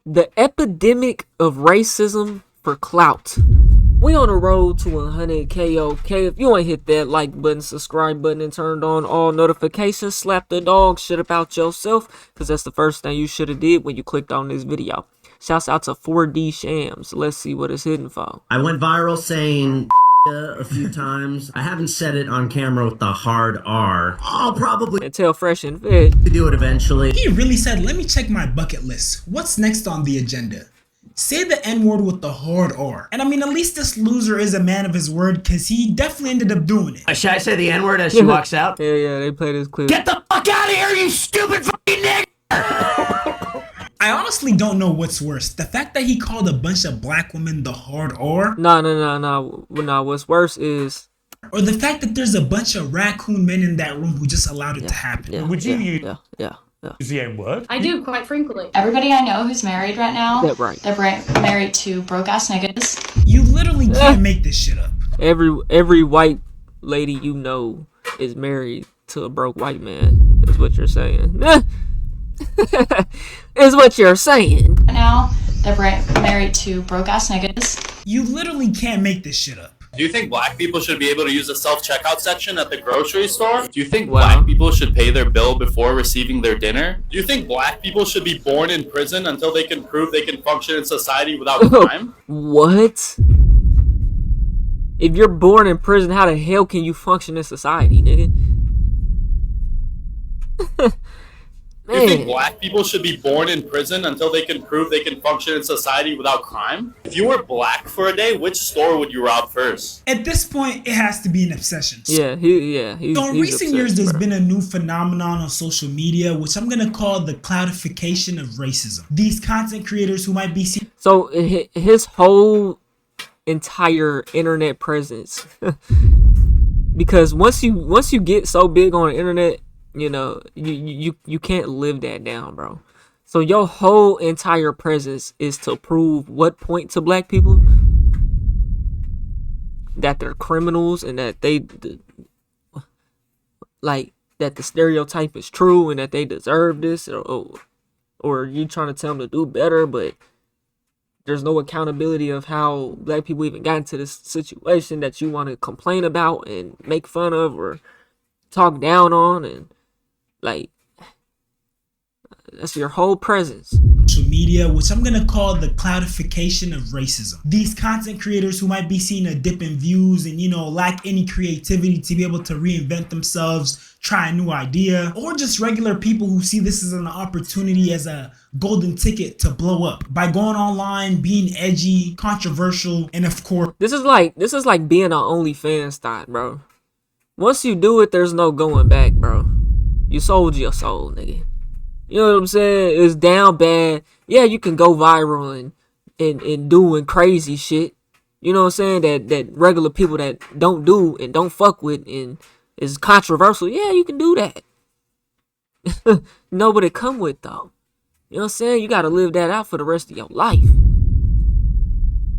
The epidemic of racism for clout. We on the road to 100K. Okay, if you ain't hit that like button, subscribe button, and turned on all notifications, slap the dog shit about yourself, because that's the first thing you should have did when you clicked on this video. Shouts out to 4D Shams. Let's see what it's hitting for. I went viral saying a few times. I haven't said it on camera with the hard R. I'll probably Tell Fresh and Fit do it eventually. He really said, let me check my bucket list. What's next on the agenda? Say the N-word with the hard R. And I mean, at least this loser is a man of his word, because he definitely ended up doing it. Should I say the N-word as she walks out? Yeah, they play this clip. Get the fuck out of here, you stupid fucking nigger! I honestly don't know what's worse. The fact that he called a bunch of black women the hard R, No. What's worse is... or the fact that there's a bunch of raccoon men in that room who just allowed it to happen. Yeah, Would you yeah. use the N-word? I do, quite frankly. Everybody I know who's married right now, Yeah, right. they're married to broke-ass niggas. You literally can't make this shit up. Every white lady you know is married to a broke white man. Is what you're saying. Is what you're saying. Right now, they're married to broke-ass niggas. You literally can't make this shit up. Do you think black people should be able to use the self-checkout section at the grocery store? Do you think Wow. black people should pay their bill before receiving their dinner? Do you think black people should be born in prison until they can prove they can function in society without crime? What? If you're born in prison, how the hell can you function in society, nigga? Do you think black people should be born in prison until they can prove they can function in society without crime? If you were black for a day, which store would you rob first? At this point, it has to be an obsession. He's So in recent years, there's been a new phenomenon on social media, which I'm gonna call the cloudification of racism. These content creators who might be seen So his whole entire internet presence, because once you get so big on the internet, you know, you can't live that down, bro. So your whole entire presence is to prove what point to black people? That they're criminals and that that the stereotype is true and that they deserve this, or you trying to tell them to do better, but there's no accountability of how black people even got into this situation that you want to complain about and make fun of or talk down on, and like that's your whole presence. social media, which I'm gonna call the cloudification of racism. These content creators who might be seeing a dip in views and, you know, lack any creativity to be able to reinvent themselves, try a new idea, or just regular people who see this as an opportunity, as a golden ticket to blow up by going online, being edgy, controversial, and of course, This is like being an OnlyFans thought, bro. Once you do it, there's no going back, bro. You sold your soul, nigga. You know what I'm saying? It's down bad. Yeah, you can go viral and doing crazy shit. You know what I'm saying? That regular people that don't do and don't fuck with and is controversial. Yeah, you can do that. Know what it come with, though. You know what I'm saying? You gotta live that out for the rest of your life.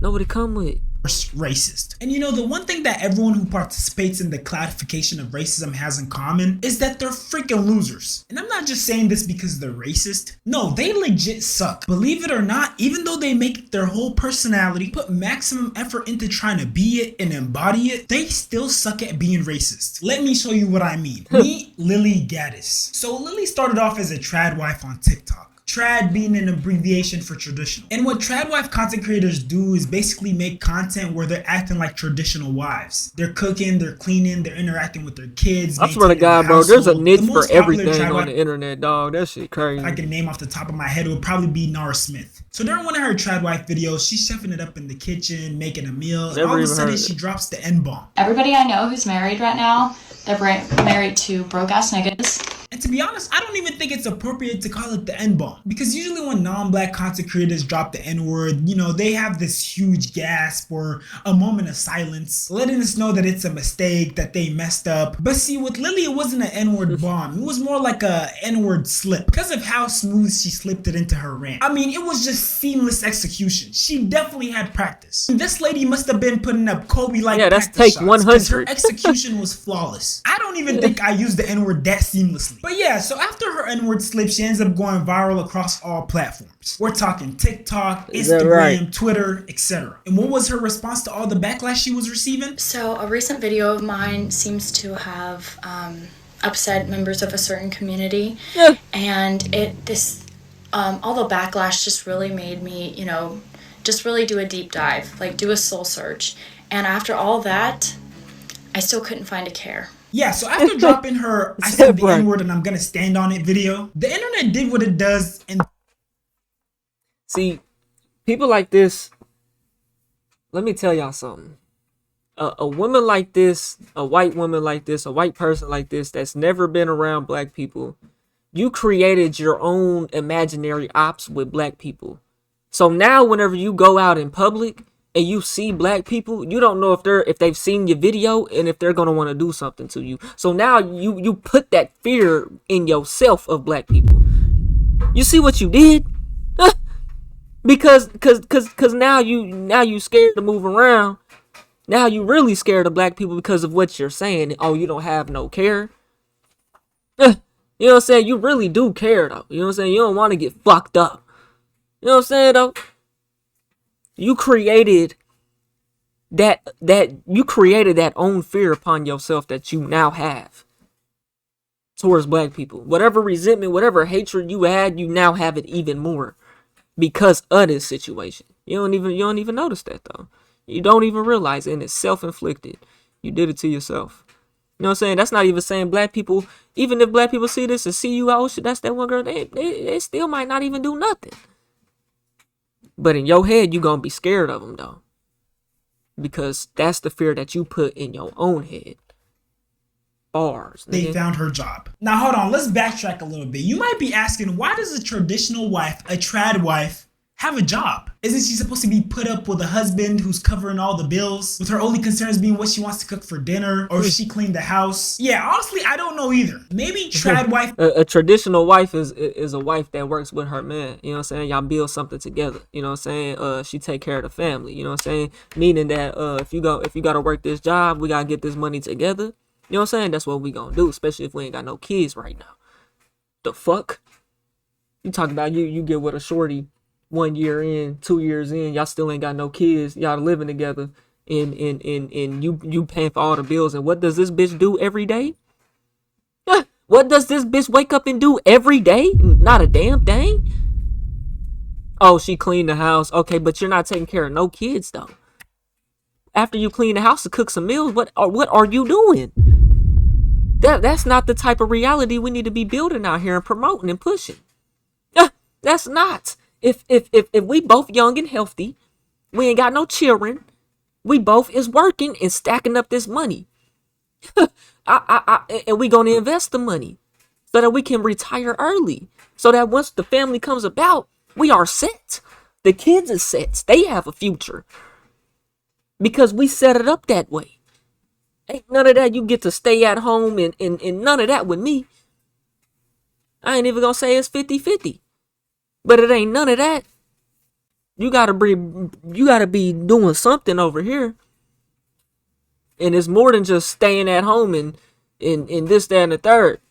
Know what it come with. racist. And you know, the one thing that everyone who participates in the cloudification of racism has in common is that they're freaking losers. And I'm not just saying this because they're racist. No, they legit suck. Believe it or not, even though they make it their whole personality, put maximum effort into trying to be it and embody it, they still suck at being racist. Let me show you what I mean. Meet Lily Gaddis. So Lily started off as a trad wife on TikTok. Trad being an abbreviation for traditional. And what trad wife content creators do is basically make content where they're acting like traditional wives. They're cooking, they're cleaning, they're interacting with their kids. I swear to God, bro, there's a niche for everything on wife the internet, dog. That shit crazy. I can name off the top of my head, it would probably be Nara Smith. So during one of her trad wife videos, she's chefing it up in the kitchen, making a meal, and all of a sudden she drops the N-bomb. Everybody I know who's married right now, they're married to broke-ass niggas. And to be honest, I don't even think it's appropriate to call it the N-bomb. Because usually when non-black content creators drop the N-word, you know, they have this huge gasp or a moment of silence, letting us know that it's a mistake, that they messed up. But see, with Lily, it wasn't an N-word bomb. It was more like a N-word slip. Because of how smooth she slipped it into her rant. I mean, it was just seamless execution. She definitely had practice. And this lady must have been putting up Kobe-like that's practice take shots, 'cause her 100. execution was flawless. I don't even think I used the N-word that seamlessly. But But yeah, so after her N-word slip, she ends up going viral across all platforms. We're talking TikTok, Instagram, Twitter, etc. And what was her response to all the backlash she was receiving? So a recent video of mine seems to have upset members of a certain community, and all the backlash just really made me, just really do a deep dive, like do a soul search. And after all that, I still couldn't find a care. Yeah, so after dropping her I said the N-word and I'm gonna stand on it video, the internet did what it does and see, people like this, let me tell y'all something. A woman like this, a white woman like this, a white person like this that's never been around black people, you created your own imaginary ops with black people. So now whenever you go out in public and you see black people, you don't know if they've seen your video and if they're gonna want to do something to you. So now you put that fear in yourself of black people. You see what you did? because now you scared to move around. Now you really scared of black people because of what you're saying. Oh, you don't have no care. You know what I'm saying? You really do care though. You know what I'm saying? You don't want to get fucked up. You know what I'm saying though? You created that own fear upon yourself that you now have towards black people. Whatever resentment, whatever hatred you had, you now have it even more because of this situation. You don't even notice that though. You don't even realize it, and it's self-inflicted. You did it to yourself. You know what I'm saying? That's not even saying black people, even if black people see this and see you, oh shit, that's that one girl, they still might not even do nothing. But in your head, you're going to be scared of them, though. Because that's the fear that you put in your own head. Bars. Nigga. They found her job. Now, hold on. Let's backtrack a little bit. You might be asking, why does a traditional wife, a trad wife, have a job? Isn't she supposed to be put up with a husband who's covering all the bills, with her only concerns being what she wants to cook for dinner, or if she cleaned the house? Yeah, honestly, I don't know either. Maybe trad wife. A traditional wife is a wife that works with her man. You know what I'm saying? Y'all build something together. You know what I'm saying? She take care of the family. You know what I'm saying? Meaning that if you gotta work this job, we gotta get this money together. You know what I'm saying? That's what we gonna do, especially if we ain't got no kids right now. The fuck? You talk about you get with a shorty 1 year in, 2 years in, y'all still ain't got no kids, y'all living together, and you paying for all the bills, and what does this bitch do every day? What does this bitch wake up and do every day? Not a damn thing. Oh, she cleaned the house. Okay, but you're not taking care of no kids though. After you clean the house to cook some meals, what are you doing? That's not the type of reality we need to be building out here and promoting and pushing. That's not. If we both young and healthy, we ain't got no children, we both is working and stacking up this money. And we gonna invest the money so that we can retire early. So that once the family comes about, we are set. The kids are set. They have a future. Because we set it up that way. Ain't none of that you get to stay at home and none of that with me. I ain't even gonna say it's 50-50. But it ain't none of that. You gotta be doing something over here. And it's more than just staying at home and this, that, and the third.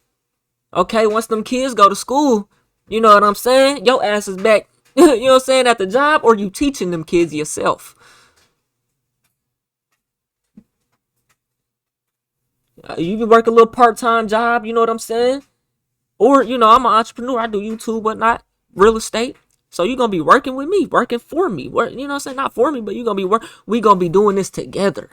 Okay, once them kids go to school, you know what I'm saying? Your ass is back, you know what I'm saying, at the job, or you teaching them kids yourself. You can work a little part-time job, you know what I'm saying? Or, I'm an entrepreneur, I do YouTube, whatnot. Real estate. So you're gonna be working with me, working for me. You know what I'm saying? Not for me, but you're gonna be we gonna be doing this together.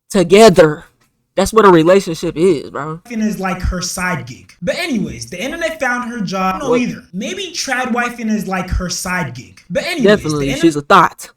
Together. That's what a relationship is, bro. Is like her side gig. But anyways, the internet found her job. No, either. Maybe trad wifing is like her side gig. But anyways, definitely, she's a thought.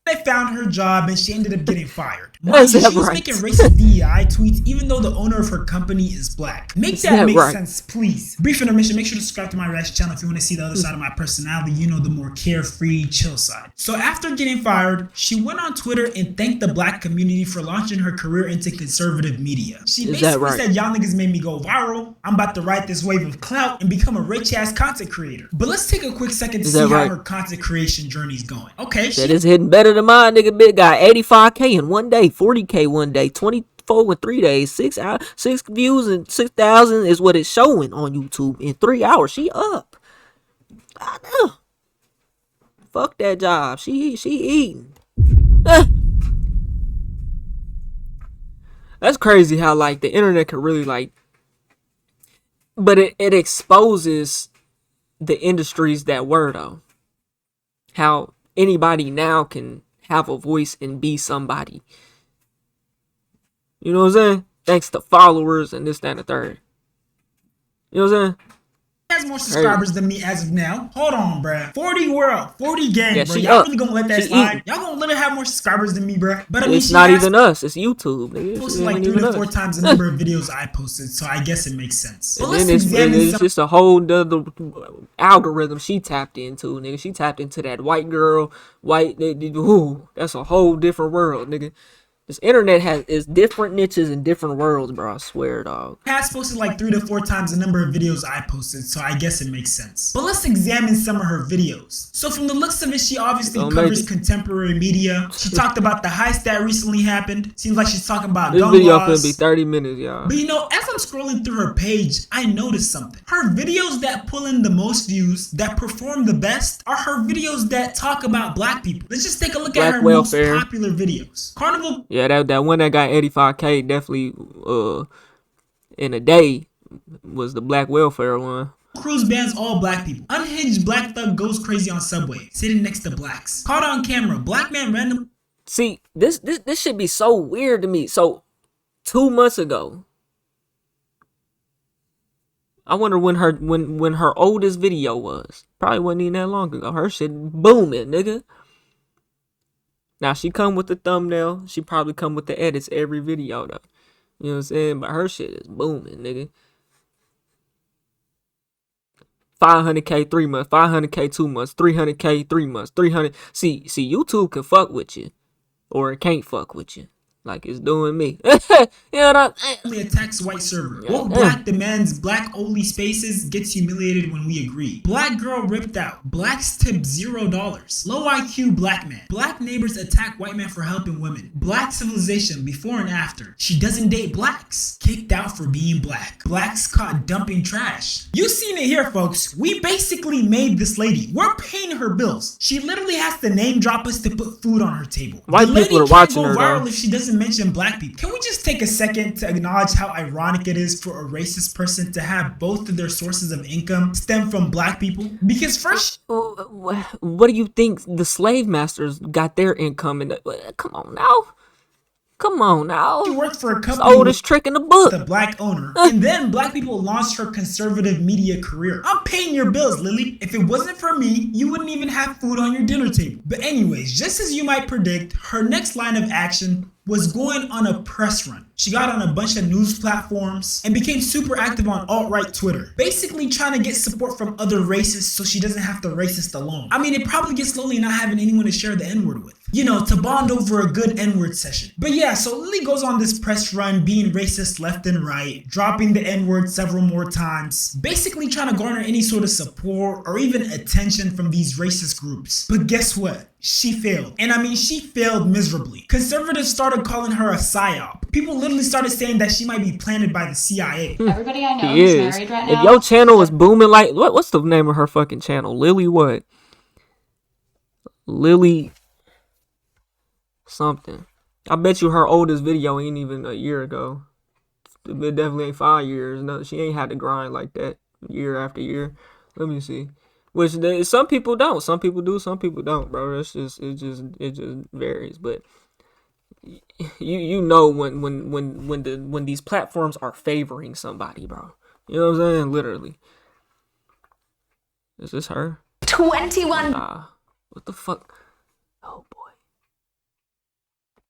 They found her job and she ended up getting fired. Mind you, she was making racist DEI tweets even though the owner of her company is black. Make that make sense, please. Brief intermission. Make sure to subscribe to my reaction channel if you want to see the other side of my personality. The more carefree, chill side. So after getting fired, she went on Twitter and thanked the black community for launching her career into conservative media. She basically said, y'all niggas made me go viral. I'm about to ride this wave of clout and become a rich ass content creator. But let's take a quick second to see how her content creation journey is going. Okay, that is hitting better than mine, nigga. Big guy, 85K in one day, 40K one day, 20 4 in 3 days. 6 hours, 6 views and 6,000 is what it's showing on YouTube. In 3 hours, she up. I know. Fuck that job. She eating. That's crazy how like the internet can really like, but it exposes the industries that were though. How anybody now can have a voice and be somebody. You know what I'm saying? Thanks to followers and this, that, and the third. You know what I'm saying? Has more subscribers than me as of now. Hold on, bruh. 40 world, 40 gang, Yeah, bro. she Y'all up. really gonna let that She slide? eating. Y'all gonna let her have more subscribers than me, bruh? But I mean, It's she not has even us. It's YouTube, nigga. posted It like ain't 3 even to us. 4 times the number of videos I posted, so I guess it makes sense. But And let's then examine it's some. just a whole other algorithm she tapped into, nigga. She tapped into that white girl, ooh, that's a whole different world, nigga. This internet is different niches and different worlds, bro. I swear, dog. Has posted like 3 to 4 times the number of videos I posted, so I guess it makes sense. But let's examine some of her videos. So from the looks of it, she obviously Don't covers make it. contemporary media. She talked about the heist that recently happened. Seems like she's talking about This gun video laws. finna be 30 minutes, y'all. But you know, as I'm scrolling through her page, I noticed something. Her videos that pull in the most views, that perform the best, are her videos that talk about black people. Let's just take a look Black at her welfare. most popular videos. Carnival Yeah, that one that got 85K definitely in a day was the black welfare one. Cruise bans all black people. Unhinged black thug goes crazy on subway, sitting next to blacks. Caught on camera, black man random. See, this should be so weird to me. So 2 months ago, I wonder when her oldest video was. Probably wasn't even that long ago. Her shit booming, nigga. Now she come with the thumbnail. She probably come with the edits every video though. You know what I'm saying? But her shit is booming, nigga. 500K 3 months, 500K 2 months, 300K 3 months, 300. See, YouTube can fuck with you, or it can't fuck with you, like it's doing me. You know what Only attacks white server. Woke black demands black only spaces, gets humiliated when we agree. Black girl ripped out. Blacks tip $0. Low IQ black man. Black neighbors attack white man for helping women. Black civilization before and after. She doesn't date blacks. Kicked out for being black. Blacks caught dumping trash. You seen it here, folks. We basically made this lady. We're paying her bills. She literally has to name drop us to put food on her table. White the lady people are can't watching go her, viral though. if she doesn't mention black people. Can we just take a second to acknowledge how ironic it is for a racist person to have both of their sources of income stem from black people? Because first, What do you think the slave masters got their income in? Come on now. she worked for a It's the company oldest trick in the book. with a black owner, and then black people launched her conservative media career. I'm paying your bills, Lily. If it wasn't for me, you wouldn't even have food on your dinner table. But anyways, just as you might predict, her next line of action was going on a press run. She got on a bunch of news platforms and became super active on alt-right Twitter, basically trying to get support from other racists so she doesn't have to racist alone. I mean, it probably gets lonely not having anyone to share the N-word with. You know, to bond over a good N-word session. But yeah, so Lily goes on this press run being racist left and right, dropping the N-word several more times, basically trying to garner any sort of support or even attention from these racist groups. But guess what? She failed. And I mean, she failed miserably. Conservatives started calling her a psyop. People literally started saying that she might be planted by the CIA. Everybody I know He who's is. married right If now. your channel is booming like what's the name of her fucking channel? Lily what? Lily something. I bet you her oldest video ain't even a year ago. It definitely ain't 5 years. No, she ain't had to grind like that year after year. Let me see. Which some people don't. Some people do. Some people don't, bro. It just varies. But you know when these platforms are favoring somebody, bro. You know what I'm saying? Literally. Is this her? 21. Nah. What the fuck? Oh boy.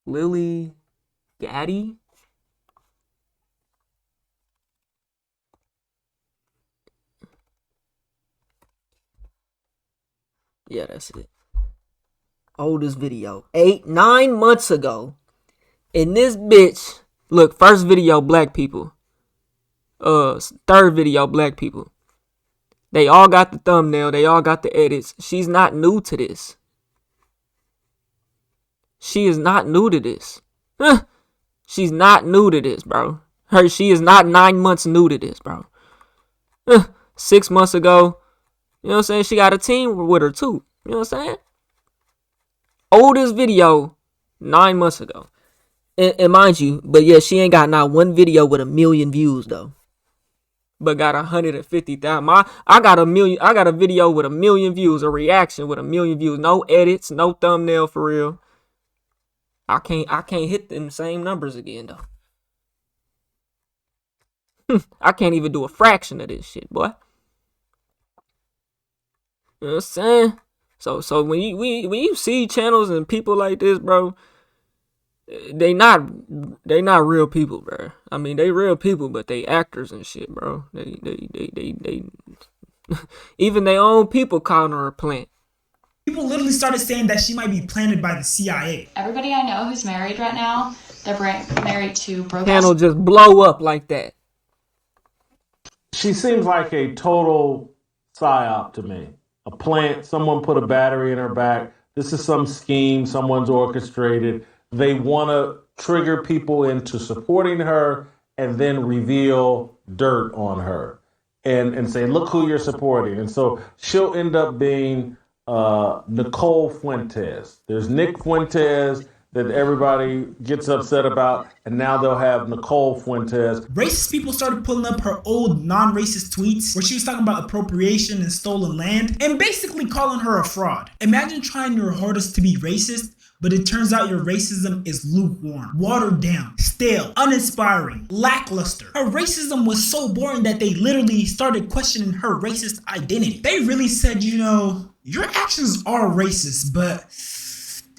Lily Gaddy? Yeah, that's it. Oldest video. 9 months ago. And this bitch. Look, first video, black people. Third video, black people. They all got the thumbnail. They all got the edits. She's not new to this. She is not new to this. She's not new to this, bro. She is not 9 months new to this, bro. 6 months ago, you know what I'm saying? She got a team with her too. You know what I'm saying? Oldest video 9 months ago. And mind you, but yeah, she ain't got not one video with 1 million views though. But got 150,000. I got a video with 1 million views, a reaction with 1 million views. No edits, no thumbnail for real. I can't hit them same numbers again though. I can't even do a fraction of this shit, boy. You know what I'm saying? So when you see channels and people like this, bro, they not real people, bro. I mean, they real people, but they actors and shit, bro. They even their own people calling her a plant. People literally started saying that she might be planted by the CIA. Everybody I know who's married right now, they're married to broke Channel just blow up like that. She seems like a total psyop to me. A plant, someone put a battery in her back. This is some scheme someone's orchestrated. They want to trigger people into supporting her and then reveal dirt on her and say, look who you're supporting. And so she'll end up being Nicole Fuentes. There's Nick Fuentes that everybody gets upset about, and now they'll have Nicole Fuentes. Racist people started pulling up her old non-racist tweets where she was talking about appropriation and stolen land and basically calling her a fraud. Imagine trying your hardest to be racist, but it turns out your racism is lukewarm, watered down, stale, uninspiring, lackluster. Her racism was so boring that they literally started questioning her racist identity. They really said, you know, your actions are racist, but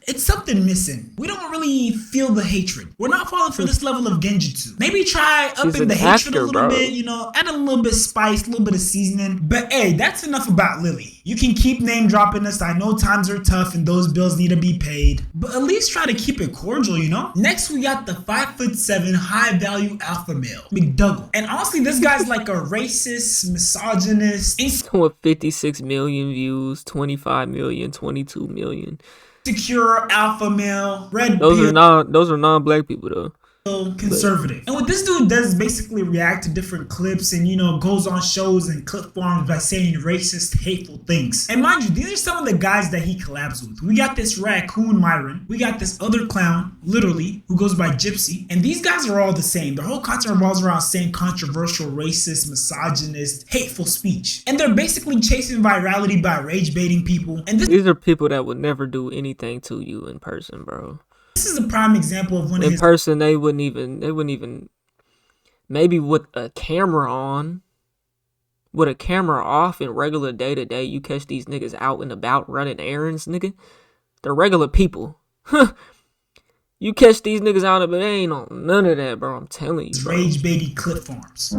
it's something missing. We don't really feel the hatred. We're not falling for this level of genjutsu. Maybe try upping the hatred a little bit, you know, add a little bit of spice, a little bit of seasoning. But hey, that's enough about Lily. You can keep name dropping us. I know times are tough and those bills need to be paid, but at least try to keep it cordial, you know? Next, we got the 5'7" high value alpha male, McDougal. And honestly, this guy's like a racist, misogynist, with 56 million views, 25 million, 22 million. Secure alpha male, red those are non-black people though. Conservative. And what this dude does is basically react to different clips and, you know, goes on shows and clip forms by saying racist, hateful things. And mind you, these are some of the guys that he collabs with. We got this raccoon Myron. We got this other clown, literally, who goes by Gypsy. And these guys are all the same. Their whole content revolves around saying controversial, racist, misogynist, hateful speech. And they're basically chasing virality by rage baiting people. And these are people that would never do anything to you in person, bro. This is a prime example of one of his... In person, they wouldn't even, maybe with a camera on, with a camera off in regular day-to-day, you catch these niggas out and about running errands, nigga. They're regular people. You catch these niggas out of it, they ain't on none of that, bro. I'm telling you, bro. Rage baity clip farms.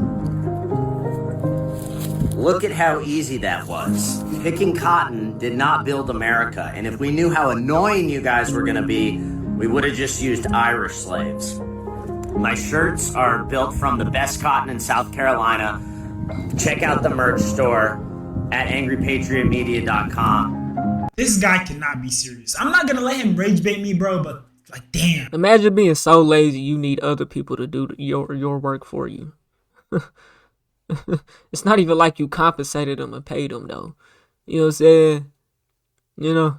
Look at how easy that was. Picking cotton did not build America, and if we knew how annoying you guys were gonna be, we would have just used Irish slaves. My shirts are built from the best cotton in South Carolina. Check out the merch store at angrypatriotmedia.com. This guy cannot be serious. I'm not gonna let him rage bait me, bro, but like, damn. Imagine being so lazy you need other people to do your work for you. It's not even like you compensated them and paid them, though. You know what I'm saying? You know?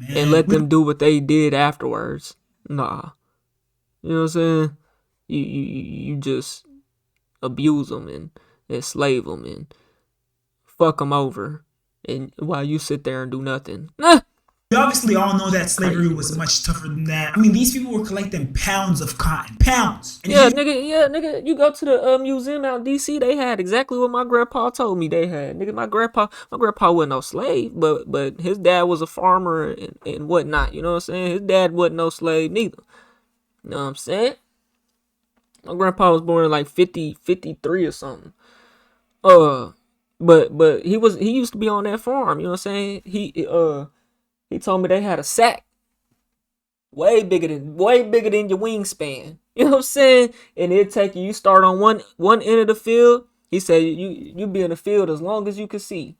And let them do what they did afterwards. Nah. You know what I'm saying? You just abuse them and enslave them and fuck them over. And while you sit there and do nothing. We obviously all know that slavery was much tougher than that. I mean, these people were collecting pounds of cotton. Pounds. And nigga, you go to the museum out in DC, they had exactly what my grandpa told me they had. Nigga, my grandpa wasn't no slave, but his dad was a farmer and whatnot. You know what I'm saying? His dad wasn't no slave neither. You know what I'm saying? My grandpa was born in like 53 or something. But he used to be on that farm, you know what I'm saying? He told me they had a sack way bigger than your wingspan. You know what I'm saying? And it'd take you start on one end of the field. He said you be in the field as long as you can see.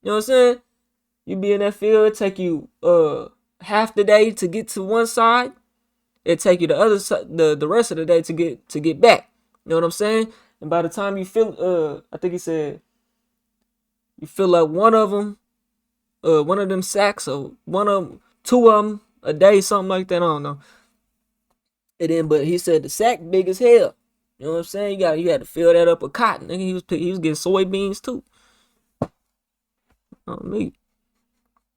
You know what I'm saying? You be in that field, it take you half the day to get to one side. it take you the other the rest of the day to get back. You know what I'm saying? And by the time you feel, I think he said you fill up one of them sacks, or two of them a day, something like that. I don't know. And then, but he said the sack big as hell. You know what I'm saying? You had to fill that up with cotton. Nigga, he was getting soybeans too. Oh, me.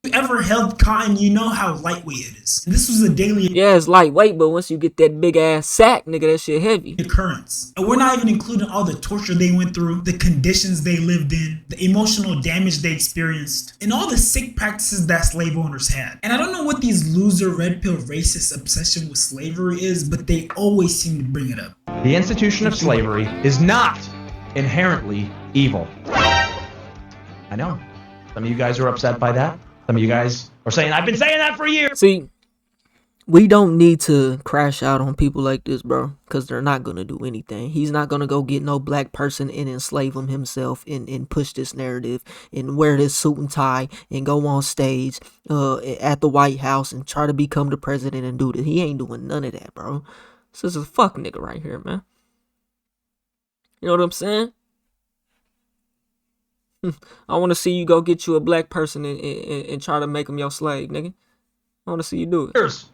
If you ever held cotton, you know how lightweight it is. And this was a daily Yeah, it's lightweight, but once you get that big ass sack, nigga, that shit heavy. occurrence. And we're not even including all the torture they went through, the conditions they lived in, the emotional damage they experienced, and all the sick practices that slave owners had. And I don't know what these loser red pill racist obsession with slavery is, but they always seem to bring it up. The institution of slavery is not inherently evil. I know. Some of you guys are upset by that. Some of you guys are saying, I've been saying that for years. See, we don't need to crash out on people like this, bro, because they're not going to do anything. He's not going to go get no black person and enslave him himself and push this narrative and wear this suit and tie and go on stage at the White House and try to become the president and do this. He ain't doing none of that, bro. This is a fuck nigga right here, man. You know what I'm saying? I want to see you go get you a black person and try to make him your slave, nigga. I want to see you do it.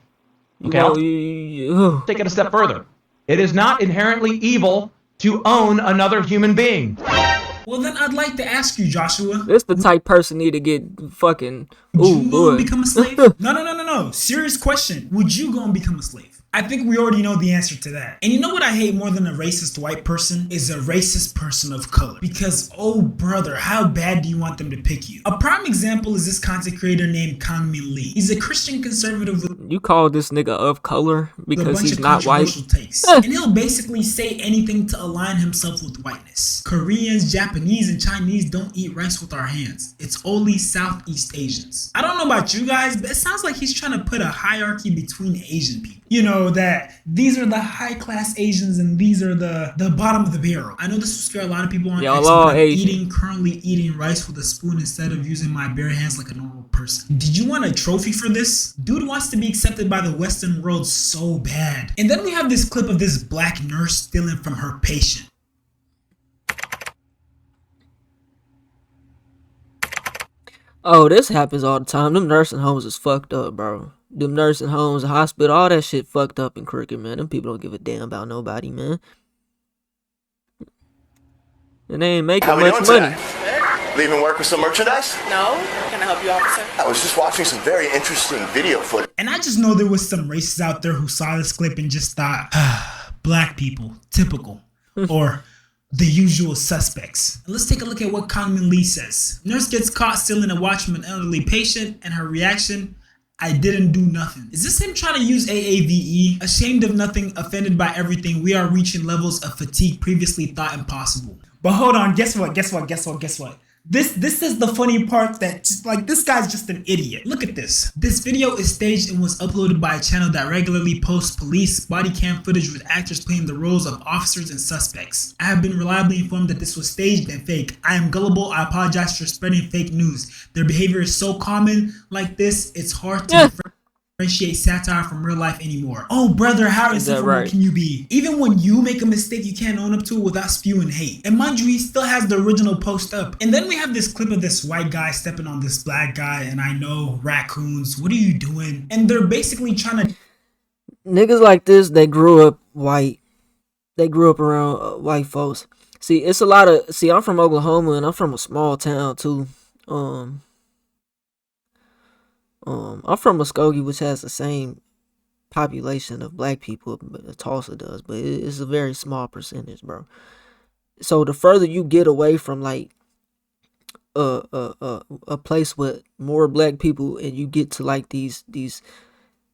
Okay, I'll take it a step further. It is not inherently evil to own another human being. Well, then I'd like to ask you, Joshua. This the type person need to get fucking. Would Ooh, you boy. go and become a slave? No. Serious question. Would you go and become a slave? I think we already know the answer to that. And you know what I hate more than a racist white person is a racist person of color. Because, oh brother, how bad do you want them to pick you? A prime example is this content creator named Kangmin Lee. He's a Christian conservative with You call this nigga of color because he's not white? takes. And he'll basically say anything to align himself with whiteness. Koreans, Japanese, and Chinese don't eat rice with our hands. It's only Southeast Asians. I don't know about you guys, but it sounds like he's trying to put a hierarchy between Asian people. You know, that these are the high class Asians and these are the bottom of the barrel. I know this will scare a lot of people on X, but I'm currently eating rice with a spoon instead of using my bare hands like a normal person. Did you want a trophy for this? Dude wants to be accepted by the Western world so bad. And then we have this clip of this black nurse stealing from her patient. Oh, this happens all the time. Them nursing homes is fucked up, bro. Them nursing homes, the hospital, all that shit fucked up and crooked, man. Them people don't give a damn about nobody, man. And they ain't making much money. Leaving work with some merchandise? No. Can I help you, officer? I was just watching some very interesting video footage. And I just know there was some racists out there who saw this clip and just thought, black people, typical. Or the usual suspects. Let's take a look at what Kangmin Lee says. Nurse gets caught stealing a watch from an elderly patient and her reaction, I didn't do nothing. Is this him trying to use AAVE? Ashamed of nothing, offended by everything, we are reaching levels of fatigue previously thought impossible. But hold on, guess what? This is the funny part that just like this guy's just an idiot. Look at this. This video is staged and was uploaded by a channel that regularly posts police body cam footage with actors playing the roles of officers and suspects. I have been reliably informed that this was staged and fake. I am gullible. I apologize for spreading fake news. Their behavior is so common like this, it's hard to differentiate satire from real life anymore. Oh brother, how insufferable can you be? Even when you make a mistake, you can't own up to it without spewing hate. And mind you, he still has the original post up. And then we have this clip of this white guy stepping on this black guy, and I know, raccoons, what are you doing? And they're basically trying to... Niggas like this, they grew up white. They grew up around white folks. See, it's a lot of... See, I'm from Oklahoma, and I'm from a small town, too. I'm from Muskogee, which has the same population of black people but Tulsa does, but it's a very small percentage, bro. So the further you get away from like a place with more black people, and you get to like these, and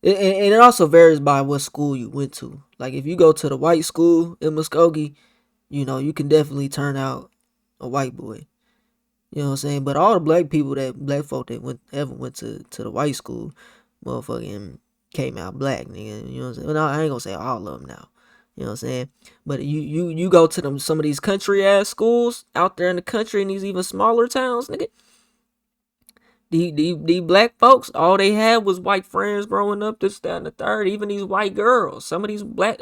it also varies by what school you went to. Like if you go to the white school in Muskogee, you know you can definitely turn out a white boy. You know what I'm saying? But all the black folk that ever went to the white school, motherfucking came out black, nigga. You know what I'm saying? Well, no, I ain't gonna say all of them now. You know what I'm saying? But you go to some of these country ass schools out there in the country in these even smaller towns, nigga. these black folks, all they had was white friends growing up, this, that, and the third. Even these white girls, some of these black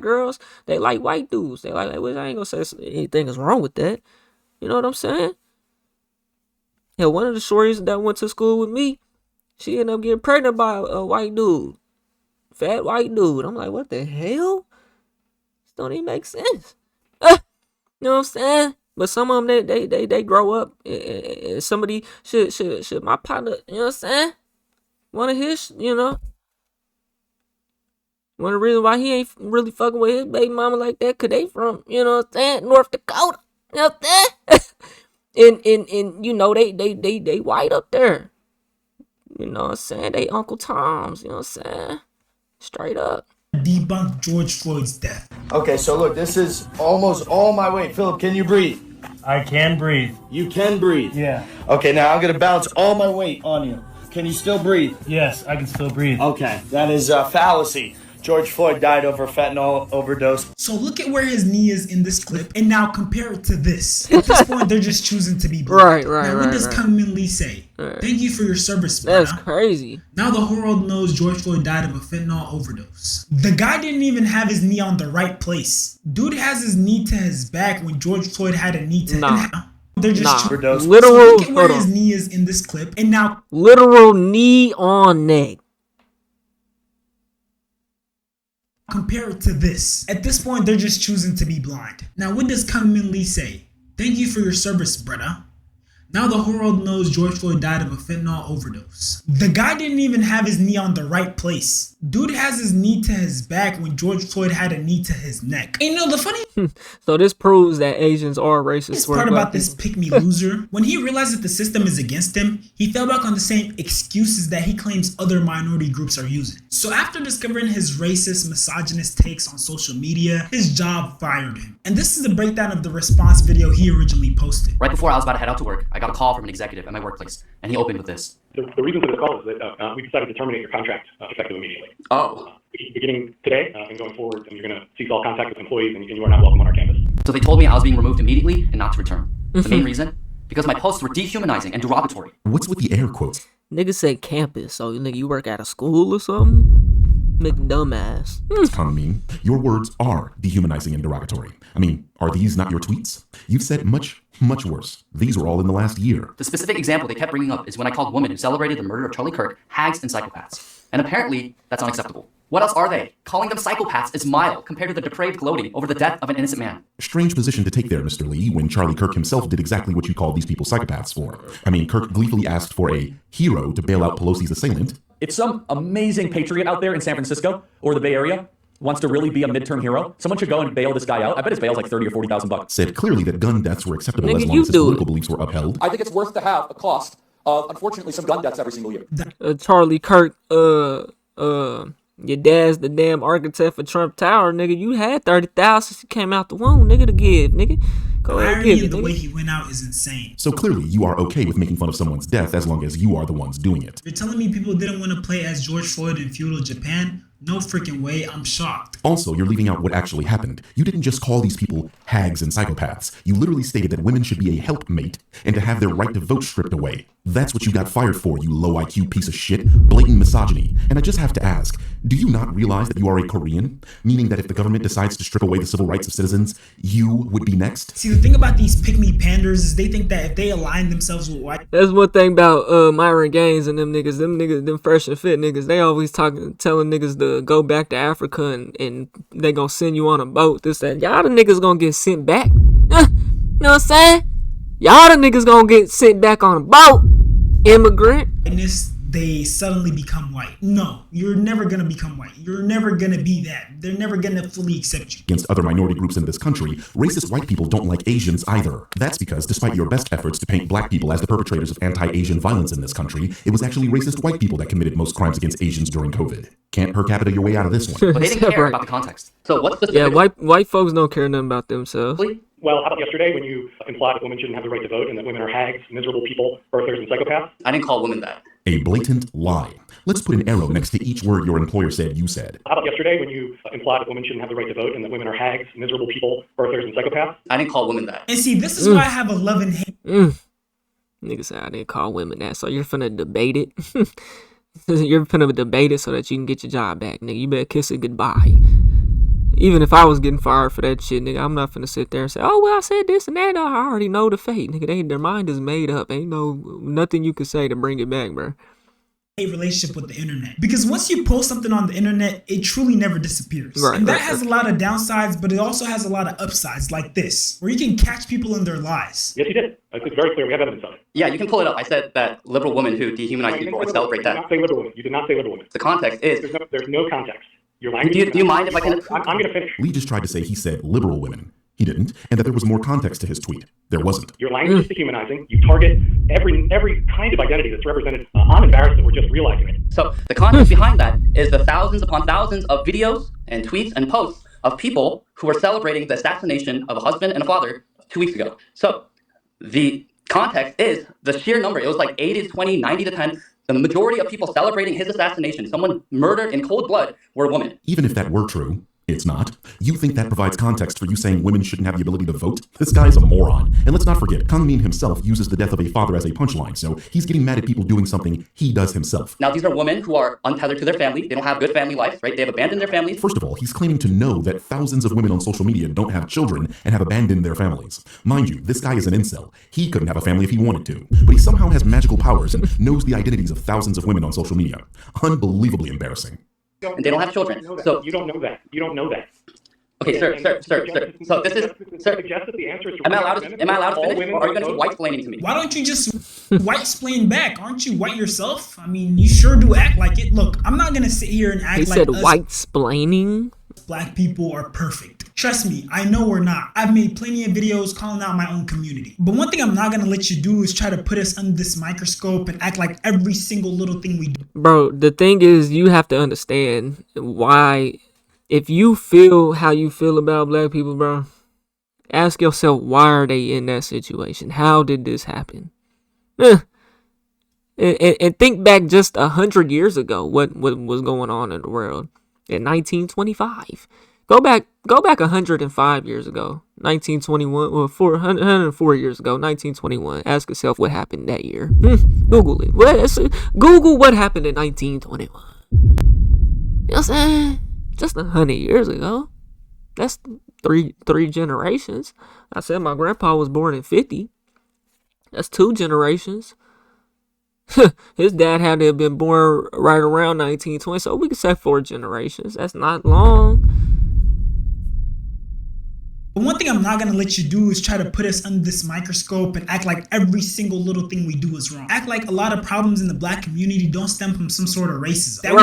girls, they like white dudes. They like, well, I ain't gonna say anything is wrong with that. You know what I'm saying? Yeah, one of the shorties that went to school with me, she ended up getting pregnant by a white dude. Fat white dude. I'm like, what the hell? This don't even make sense. You know what I'm saying? But some of them, they grow up, and somebody should my partner, you know what I'm saying? One of his, one of the reasons why he ain't really fucking with his baby mama like that, cause they from, you know what I'm saying, North Dakota, you know what I'm saying? and they white up there. You know what I'm saying? They Uncle Toms, you know what I'm saying? Straight up. Debunk George Floyd's death. Okay, so look, this is almost all my weight. Philip, can you breathe? I can breathe. You can breathe? Yeah. Okay, now I'm gonna bounce all my weight on you. Can you still breathe? Yes, I can still breathe. Okay, that is a fallacy. George Floyd died over fentanyl overdose. So look at where his knee is in this clip, and now compare it to this. At this point, they're just choosing to be blind. Now, what does Kang Min Lee say? Thank you for your service, That's crazy. Now the whole world knows George Floyd died of a fentanyl overdose. The guy didn't even have his knee on the right place. Dude has his knee to his back when George Floyd had a knee to him. They're just overdose. Literal. So look at where his knee is in this clip, and now literal knee on neck. Compare it to this. At this point, they're just choosing to be blind. Now, what does Kang Min Lee say? Thank you for your service, brother. Now the whole world knows George Floyd died of a fentanyl overdose. The guy didn't even have his knee on the right place. Dude has his knee to his back when George Floyd had a knee to his neck. And you know the funny So this proves that Asians are racist. This part about this pick-me loser, when he realized that the system is against him, he fell back on the same excuses that he claims other minority groups are using. So after discovering his racist, misogynist takes on social media, his job fired him. And this is a breakdown of the response video he originally posted. Right before I was about to head out to work, I got a call from an executive at my workplace, and he opened with this. The reason for this call is that we decided to terminate your contract effective immediately. Oh. Beginning today and going forward, you're going to cease all contact with employees, and you are not welcome on our campus. So they told me I was being removed immediately and not to return. The main reason? Because my posts were dehumanizing and derogatory. What's with the air quotes? Nigga said campus, so nigga, you work at a school or something? Nigga, dumbass. Kang Min, your words are dehumanizing and derogatory. I mean, are these not your tweets? You've said much, much worse. These were all in the last year. The specific example they kept bringing up is when I called women who celebrated the murder of Charlie Kirk hags and psychopaths. And apparently, that's unacceptable. What else are they? Calling them psychopaths is mild compared to the depraved gloating over the death of an innocent man. Strange position to take there, Mr. Lee, when Charlie Kirk himself did exactly what you call these people psychopaths for. I mean, Kirk gleefully asked for a hero to bail out Pelosi's assailant. If some amazing patriot out there in San Francisco or the Bay Area wants to really be a midterm hero, someone should go and bail this guy out. I bet his bail's like $30,000 or $40,000. Said clearly that gun deaths were acceptable Nigga, as long as his political beliefs were upheld. I think it's worth to have a cost of, unfortunately, some gun deaths every single year. Charlie Kirk, your dad's the damn architect for Trump Tower, nigga. You had 30,000 since you came out the womb, nigga, to give, nigga. Go ahead, give it, the nigga. way he went out is insane. So clearly, you are okay with making fun of someone's death as long as you are the ones doing it. You're telling me people didn't want to play as George Floyd in feudal Japan? No freaking way, I'm shocked. Also, you're leaving out what actually happened. You didn't just call these people hags and psychopaths. You literally stated that women should be a helpmate and to have their right to vote stripped away. That's what you got fired for, you low IQ piece of shit. Blatant misogyny. And I just have to ask, do you not realize that you are a Korean? Meaning that if the government decides to strip away the civil rights of citizens, you would be next? See, the thing about these pick-me panders is they think that if they align themselves with white... That's one thing about Myron Gaines and them niggas. Them fresh and fit niggas, they always telling niggas to go back to Africa and they gonna send you on a boat. This, that. Y'all the niggas gonna get sent back. You know what I'm saying? Y'all the niggas gonna get sent back on a boat. Immigrant. In this, they suddenly become white. No, you're never gonna become white. You're never gonna be that. They're never gonna fully accept you. Against other minority groups in this country, racist white people don't like Asians either. That's because despite your best efforts to paint black people as the perpetrators of anti-Asian violence in this country, it was actually racist white people that committed most crimes against Asians during COVID. Can't per capita your way out of this one. But they didn't care about the context. So what's the... Yeah, white folks don't care nothing about themselves. Well, how about yesterday when you implied that women shouldn't have the right to vote and that women are hags, miserable people, birthers, and psychopaths? I didn't call women that. A blatant lie. Let's put an arrow next to each word your employer said you said. How about yesterday when you implied that women shouldn't have the right to vote and that women are hags, miserable people, birthers, and psychopaths? I didn't call women that. And see, this is why I have a love and hate. Nigga said I didn't call women that. So you're finna debate it? You're finna debate it so that you can get your job back, nigga. You better kiss it goodbye. Even if I was getting fired for that shit, nigga, I'm not finna sit there and say, oh, well, I said this and that. I already know the fate, nigga. Their mind is made up. Ain't nothing you can say to bring it back, bro. A relationship with the internet, because once you post something on the internet, it truly never disappears. Right, and that has a lot of downsides, but it also has a lot of upsides, like this, where you can catch people in their lies. Yes, you did. It's very clear. We have evidence of it. Yeah, you can pull it up. I said that liberal women who dehumanize people and celebrate that. You did not say liberal women. You did not say liberal women. The context is... There's no context. Your language... Do you mind if I can... I'm going to finish. Lee just tried to say he said liberal women. He didn't, and that there was more context to his tweet. There wasn't. Your language is dehumanizing. You target every kind of identity that's represented. I'm embarrassed that we're just realizing it. So the context behind that is the thousands upon thousands of videos and tweets and posts of people who were celebrating the assassination of a husband and a father 2 weeks ago. So the context is the sheer number. It was like 80 to 20, 90 to 10. The majority of people celebrating his assassination, someone murdered in cold blood, were women. Even if that were true, it's not. You think that provides context for you saying women shouldn't have the ability to vote? This guy's a moron. And let's not forget, Kang Min himself uses the death of a father as a punchline, so he's getting mad at people doing something he does himself. Now, these are women who are untethered to their family. They don't have good family lives, right? They've abandoned their families. First of all, he's claiming to know that thousands of women on social media don't have children and have abandoned their families. Mind you, this guy is an incel. He couldn't have a family if he wanted to, but he somehow has magical powers and knows the identities of thousands of women on social media. Unbelievably embarrassing. And they don't have children. So you don't know that. You don't know that. Okay, sir. So this is, sir. Am I allowed to finish, or are you going to be white-splaining to me? Why don't you just white-splain back? Aren't you white yourself? I mean, you sure do act like it. Look, I'm not gonna sit here and act he like said white-splaining. Black people are perfect. Trust me, I know we're not. I've made plenty of videos calling out my own community. But one thing I'm not gonna let you do is try to put us under this microscope and act like every single little thing we do. Bro, the thing is, you have to understand why. If you feel how you feel about black people, bro, ask yourself, why are they in that situation? How did this happen? And think back just 100 years ago, what was going on in the world in 1925. Go back 105 years ago, 1921, or 104 years ago, 1921. Ask yourself what happened that year. Google it. Google what happened in 1921. You know what I'm saying? Just 100 years ago. That's three generations. I said my grandpa was born in 50. That's 2 generations. His dad had to have been born right around 1920, so we could say 4 generations. That's not long. But one thing I'm not gonna let you do is try to put us under this microscope and act like every single little thing we do is wrong. Act like a lot of problems in the black community don't stem from some sort of racism. That we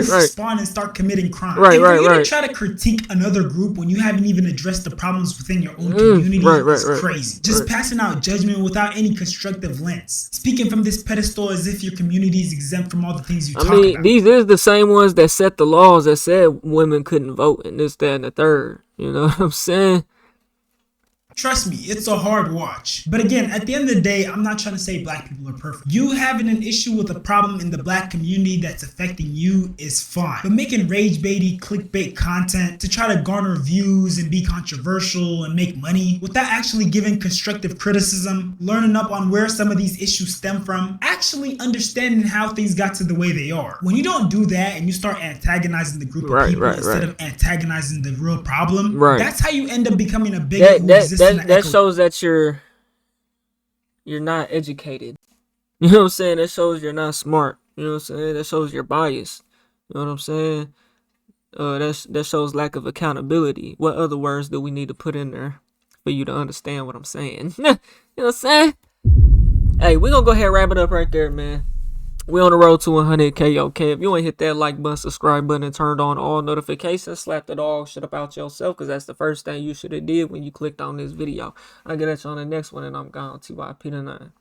just spawn and start committing crime. And for you to try to critique another group when you haven't even addressed the problems within your own community is crazy. Just passing out judgment without any constructive lens. Speaking from this pedestal as if your community is exempt from all the things you talk about. These is the same ones that set the laws that said women couldn't vote and this, that, and the third. You know what I'm saying? Trust me, it's a hard watch. But again, at the end of the day, I'm not trying to say black people are perfect. You having an issue with a problem in the black community that's affecting you is fine. But making rage-baity, clickbait content to try to garner views and be controversial and make money without actually giving constructive criticism, learning up on where some of these issues stem from, actually understanding how things got to the way they are. When you don't do that and you start antagonizing the group of people instead of antagonizing the real problem, that's how you end up becoming a bigot who exists. That shows that you're not educated. You know what I'm saying? That shows you're not smart. You know what I'm saying? That shows you're biased. You know what I'm saying? That shows lack of accountability. What other words do we need to put in there for you to understand what I'm saying? You know what I'm saying? Hey, we're gonna go ahead and wrap it up right there, man. We on the road to 100K, okay? If you ain't hit that like button, subscribe button, and turned on all notifications, slap the dog shit about yourself, because that's the first thing you should have did when you clicked on this video. I'll get at you on the next one, and I'm gone. TYP tonight.